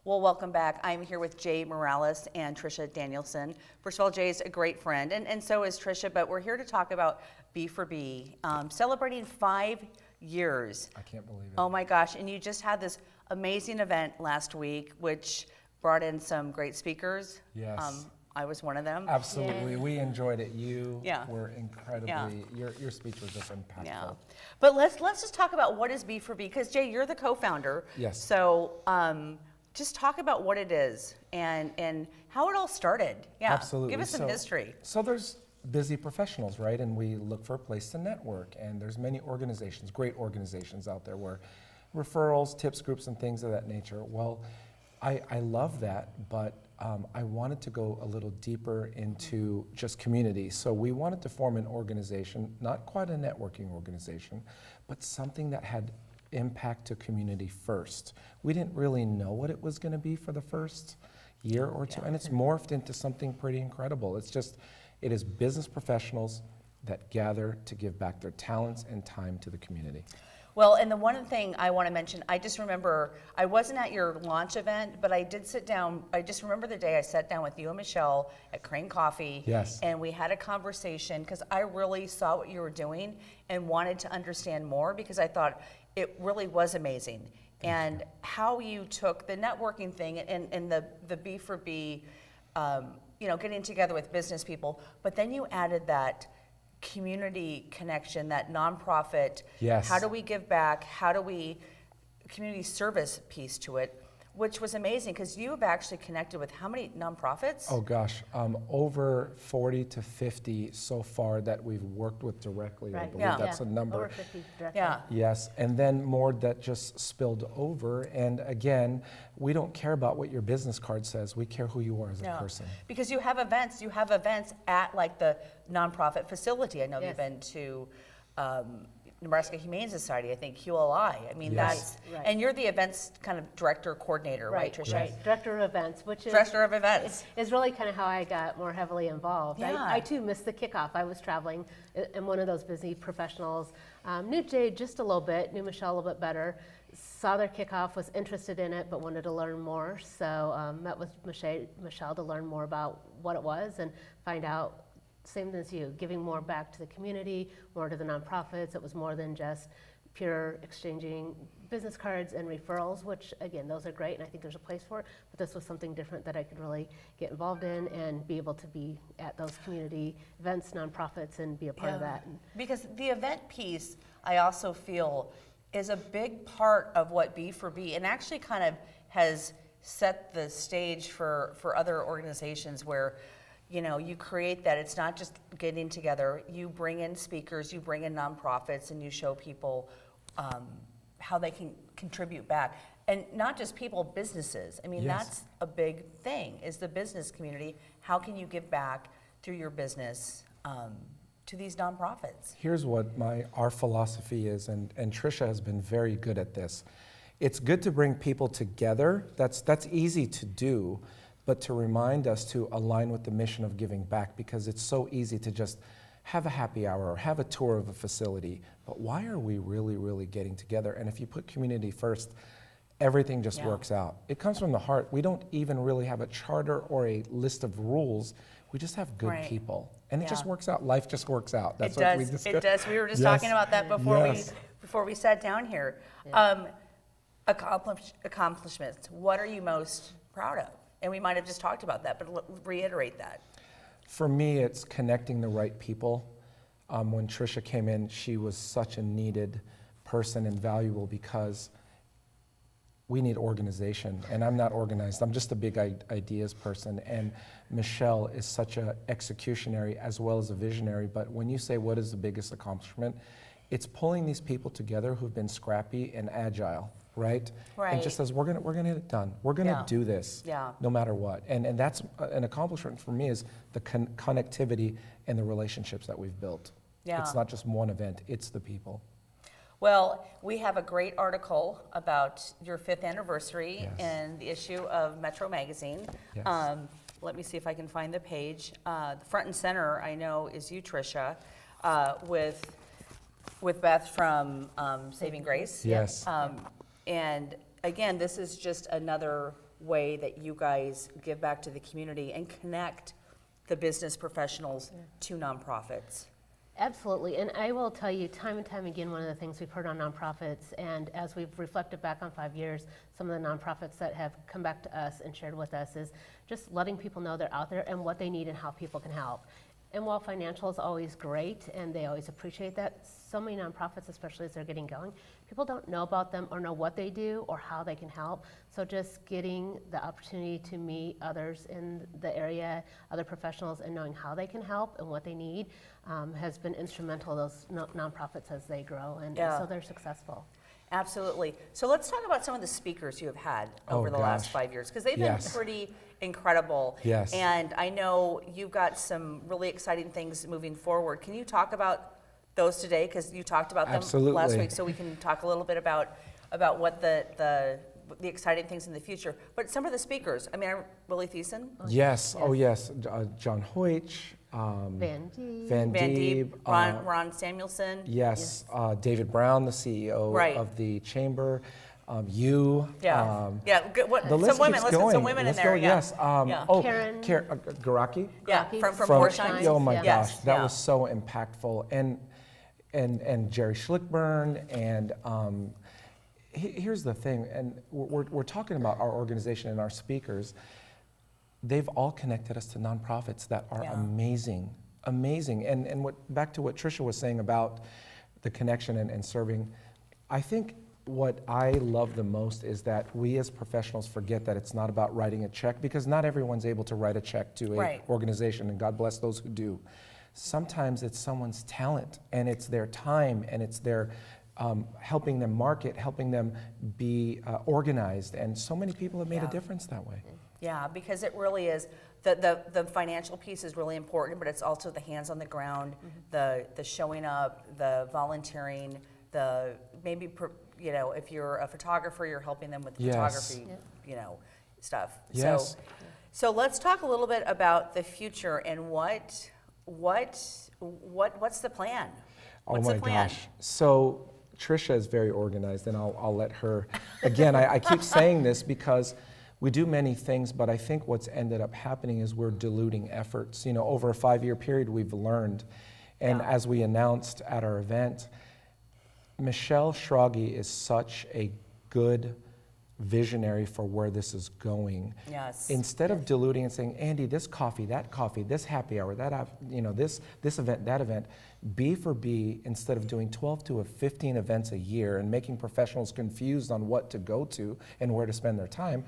Well, welcome back. I'm here with Jay Morales and Trisha Danielson. First of all, Jay's a great friend, and so is Trisha, but we're here to talk about B4B, celebrating 5 years. I can't believe it. Oh my gosh, and you just had this amazing event last week, which brought in some great speakers. Yes. I was one of them. Absolutely. Yeah. We enjoyed it. You Yeah. were incredibly, Yeah. your speech was just impactful. Yeah. But let's just talk about what is B4B, because Jay, you're the co-founder. Yes. So just talk about what it is and how it all started. Yeah. Absolutely. Give us some history. So there's busy professionals, right? And we look for a place to network. And there's many organizations, great organizations out there where referrals, tips groups, and things of that nature. Well, I love that, but I wanted to go a little deeper into just community. So we wanted to form an organization, not quite a networking organization, but something that had impact to community first. We didn't really know what it was going to be for the first year or two, and it's morphed into something pretty incredible. It is business professionals that gather to give back their talents and time to the community. Well, and the one thing I want to mention, I just remember, I wasn't at your launch event, but I did sit down, I just remember the day I sat down with you and Michelle at Crane Coffee. Yes. And we had a conversation, because I really saw what you were doing and wanted to understand more, because I thought it really was amazing. And how you took the networking thing and the B4B, getting together with business people, but then you added that community connection, that nonprofit. Yes. How do we give back? How do we, community service piece to it, which was amazing, because you have actually connected with how many nonprofits? Oh gosh, over 40 to 50 so far that we've worked with directly. Right. I believe Yeah. that's a number. Over 50 directly. Yeah. Yes, and then more that just spilled over. And again, we don't care about what your business card says. We care who you are as a person. Because you have events at like the nonprofit facility. I know Yes. you've been to Nebraska Humane Society, I think QLI. I mean, Yes. that's, Right. and you're the events kind of director coordinator, right, Trisha? Right. Director of events, which is Director of events. is really kind of how I got more heavily involved. Yeah. I too missed the kickoff. I was traveling and one of those busy professionals. Knew Jay just a little bit, knew Michelle a little bit better, saw their kickoff, was interested in it, but wanted to learn more. So met with Michelle to learn more about what it was and find out, same as you, giving more back to the community, more to the nonprofits. It was more than just pure exchanging business cards and referrals, which again, those are great, and I think there's a place for it, but this was something different that I could really get involved in and be able to be at those community events, nonprofits, and be a part of that. Because the event piece, I also feel, is a big part of what B4B, and actually kind of has set the stage for other organizations where you create that. It's not just getting together. You bring in speakers, you bring in nonprofits, and you show people how they can contribute back. And not just people, businesses. I mean, Yes. that's a big thing, is the business community. How can you give back through your business to these nonprofits? Here's what our philosophy is, and Trisha has been very good at this. It's good to bring people together. That's easy to do, but to remind us to align with the mission of giving back, because it's so easy to just have a happy hour or have a tour of a facility. But why are we really, really getting together? And if you put community first, everything just works out. It comes from the heart. We don't even really have a charter or a list of rules. We just have good people. And it just works out. Life just works out. That's what we discussed. It does. We were just Yes. talking about that before we sat down here. Accomplishments. What are you most proud of? And we might have just talked about that, but reiterate that. For me, it's connecting the right people. When Trisha came in, she was such a needed person and valuable, because we need organization, and I'm not organized. I'm just a big ideas person, and Michelle is such a executionary as well as a visionary. But when you say what is the biggest accomplishment, it's pulling these people together who've been scrappy and agile, right? And just says, we're gonna get it done. We're gonna do this, no matter what. And that's an accomplishment for me, is the connectivity and the relationships that we've built. It's not just one event, it's the people. Well, we have a great article about your 5th anniversary in the issue of Metro Magazine. Yes. Let me see if I can find the page. The front and center, I know, is you, Trisha, with Beth from Saving Grace. Yes. And again, this is just another way that you guys give back to the community and connect the business professionals to nonprofits. Absolutely, and I will tell you time and time again, one of the things we've heard on nonprofits, and as we've reflected back on 5 years, some of the nonprofits that have come back to us and shared with us is just letting people know they're out there and what they need and how people can help. And while financial is always great, and they always appreciate that, so many nonprofits, especially as they're getting going, people don't know about them or know what they do or how they can help. So just getting the opportunity to meet others in the area, other professionals, and knowing how they can help and what they need has been instrumental to those nonprofits as they grow, and so they're successful. Absolutely. So let's talk about some of the speakers you have had over the last 5 years, because they've been pretty incredible. Yes. And I know you've got some really exciting things moving forward. Can you talk about those today? Because you talked about them last week, so we can talk a little bit about what the exciting things in the future. But some of the speakers, I mean, Willie Thiessen? Yes. Oh, yes. John Hoytch. Van Deeb. Van Deeb. Ron Samuelson. Yes. David Brown, the CEO of the chamber. You. Yeah. The list some women. keeps going. Some women in there. Yes. Karen. Garaki. Yeah. From Porshine. Oh my Yes. gosh, that was so impactful. And Jerry Schlickburn. And here's the thing. And we're talking about our organization and our speakers. They've all connected us to nonprofits that are amazing. And back to what Tricia was saying about the connection and serving, I think what I love the most is that we as professionals forget that it's not about writing a check, because not everyone's able to write a check to an organization, and God bless those who do. Sometimes it's someone's talent, and it's their time, and it's their helping them market, helping them be organized, and so many people have made a difference that way. Yeah, because it really is, the financial piece is really important, but it's also the hands on the ground, the showing up, the volunteering, the maybe, if you're a photographer, you're helping them with photography, stuff. Yes. So let's talk a little bit about the future and what's the plan? What's the plan? Gosh. So Tricia is very organized, and I'll let her. Again, I keep saying this because we do many things, but I think what's ended up happening is we're diluting efforts. Over a 5-year period, we've learned. And as we announced at our event, Michelle Schrage is such a good visionary for where this is going. Yes. Instead of diluting and saying, Andy, this coffee, this happy hour, this event, that event, B4B, instead of doing 12 to 15 events a year and making professionals confused on what to go to and where to spend their time,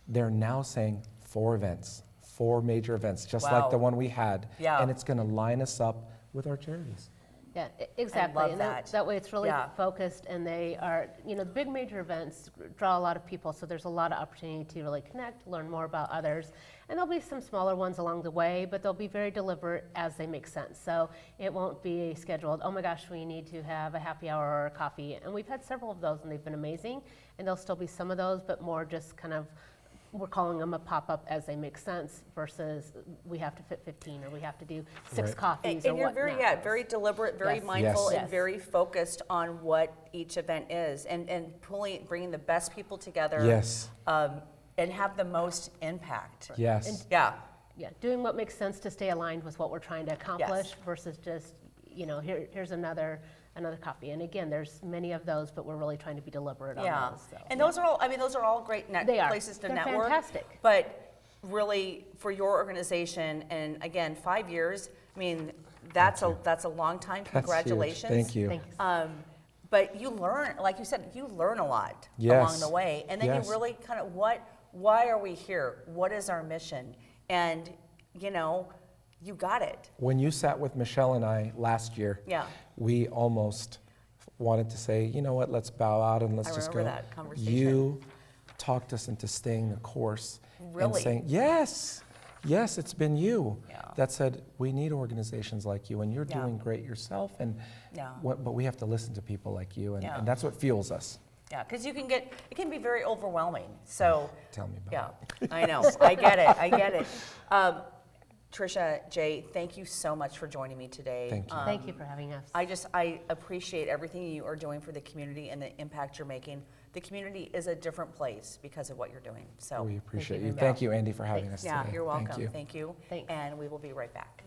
they're now saying 4 events, 4 major events, just like the one we had. Yeah. And it's going to line us up with our charities. Yeah, exactly. I love and that. that way it's really focused, and they are, the big major events draw a lot of people, so there's a lot of opportunity to really connect, learn more about others. And there'll be some smaller ones along the way, but they'll be very deliberate as they make sense. So it won't be scheduled, oh my gosh, we need to have a happy hour or a coffee. And we've had several of those, and they've been amazing. And there'll still be some of those, but more just kind of, we're calling them a pop-up as they make sense versus we have to fit 15 or we have to do 6 coffees and or you're whatnot. very deliberate, very mindful, and very focused on what each event is, and bringing the best people together. Yes. And have the most impact. Yes. Yeah, doing what makes sense to stay aligned with what we're trying to accomplish versus just, here's another copy. And again, there's many of those, but we're really trying to be deliberate on those. So, and those are all great places to They're network. Fantastic. But really, for your organization, and again, 5 years, I mean, that's a long time. Congratulations. Thank you. Thanks. But you learn, like you said, you learn a lot Yes. along the way. And then you really kind of, why are we here? What is our mission? And, you got it. When you sat with Michelle and I last year, we almost wanted to say, you know what, let's bow out and let's just go. I remember that conversation. You talked us into staying the course. Really? And saying, yes, it's been you that said, we need organizations like you, and you're doing great yourself, but we have to listen to people like you, and that's what fuels us. Yeah, because it can be very overwhelming. So tell me about it. I know, I get it. Tricia, Jay, thank you so much for joining me today. Thank you. Thank you for having us. I appreciate everything you are doing for the community and the impact you're making. the community is a different place because of what you're doing. So We appreciate very you. much. Thank you, Andy, for having us yeah, today. you're welcome. Thank you. Thank you. Thanks. And we will be right back.